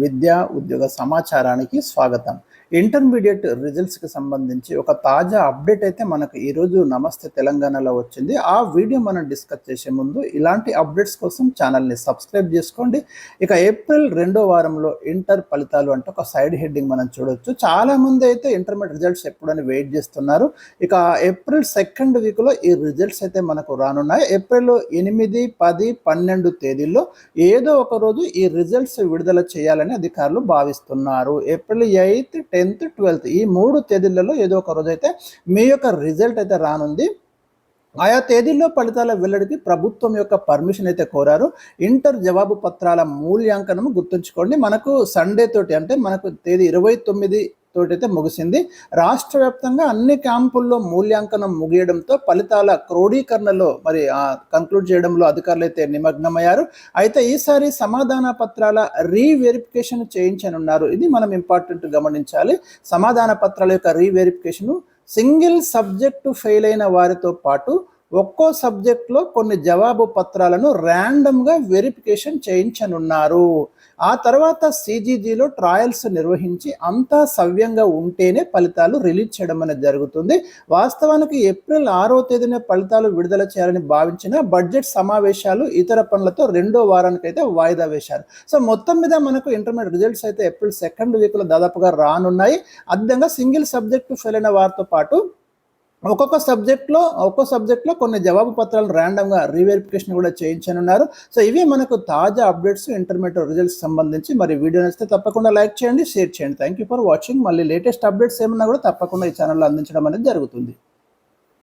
విద్యా ఉద్యోగ సమాచారానికి స్వాగతం. ఇంటర్మీడియట్ రిజల్ట్స్కి సంబంధించి ఒక తాజా అప్డేట్ అయితే మనకు ఈరోజు నమస్తే తెలంగాణలో వచ్చింది. ఆ వీడియో మనం డిస్కస్ చేసే ముందు ఇలాంటి అప్డేట్స్ కోసం ఛానల్ని సబ్స్క్రైబ్ చేసుకోండి. ఇక ఏప్రిల్ 2వ వారంలో ఇంటర్ ఫలితాలు అంటే ఒక సైడ్ హెడ్డింగ్ మనం చూడొచ్చు. చాలామంది అయితే ఇంటర్మీడియట్ రిజల్ట్స్ ఎప్పుడని వెయిట్ చేస్తున్నారు. ఇక ఏప్రిల్ 2nd వీక్లో ఈ రిజల్ట్స్ అయితే మనకు రానున్నాయి. ఏప్రిల్ 8, 10, 12 తేదీల్లో ఏదో ఒక రోజు ఈ రిజల్ట్స్ విడుదల చేయాలని అధికారులు భావిస్తున్నారు. ఏప్రిల్ 8, 10, 12 ఈ 3 తేదీలలో ఏదో ఒక రోజు అయితే మీ యొక్క రిజల్ట్ అయితే రానుంది. ఆయా తేదీల్లో ఫలితాల వెల్లడికి ప్రభుత్వం యొక్క పర్మిషన్ అయితే కోరారు. ఇంటర్ జవాబు పత్రాల మూల్యాంకనం గుర్తుంచుకోండి, మనకు సండే తోటి అంటే మనకు తేదీ 29 తోటైతే ముగిసింది. రాష్ట్ర వ్యాప్తంగా అన్ని క్యాంపుల్లో మూల్యాంకనం ముగియడంతో ఫలితాల క్రోడీకరణలో కంక్లూడ్ చేయడంలో అధికారులు అయితే నిమగ్నమయ్యారు. అయితే ఈసారి సమాధాన పత్రాల రీవెరిఫికేషన్ చేయించనున్నారు. ఇది మనం ఇంపార్టెంట్ గమనించాలి. సమాధాన పత్రాల యొక్క రీవెరిఫికేషన్ సింగిల్ సబ్జెక్టు ఫెయిల్ అయిన వారితో పాటు ఒక్కో సబ్జెక్ట్లో కొన్ని జవాబు పత్రాలను ర్యాండమ్గా వెరిఫికేషన్ చేయించనున్నారు. ఆ తర్వాత CGGలో ట్రయల్స్ నిర్వహించి అంతా సవ్యంగా ఉంటేనే ఫలితాలు రిలీజ్ చేయడం అనేది జరుగుతుంది. వాస్తవానికి ఏప్రిల్ 6వ తేదీన ఫలితాలు విడుదల చేయాలని భావించిన బడ్జెట్ సమావేశాలు ఇతర పనులతో 2వ వారానికి అయితే వాయిదా వేశారు. సో మొత్తం మీద మనకు ఇంటర్మీడియట్ రిజల్ట్స్ అయితే ఏప్రిల్ 2nd వీక్లో దాదాపుగా రానున్నాయి. అదేవిధంగా సింగిల్ సబ్జెక్టు ఫెయిల్ అయిన వారితో పాటు ఒక్కొక్క సబ్జెక్ట్లో కొన్ని జవాబు పత్రాలు ర్యాండమ్గా రీవెరిఫికేషన్ కూడా చేయించనున్నారు. సో ఇవి మనకు తాజా అప్డేట్స్ ఇంటర్మీడియట్ రిజల్ట్స్ సంబంధించి. మరి వీడియో నచ్చితే తప్పకుండా లైక్ చేయండి, షేర్ చేయండి. Thank you for watching. మళ్ళీ లేటెస్ట్ అప్డేట్స్ ఏమన్నా కూడా తప్పకుండా ఈ ఛానల్లో అందించడం అనేది జరుగుతుంది.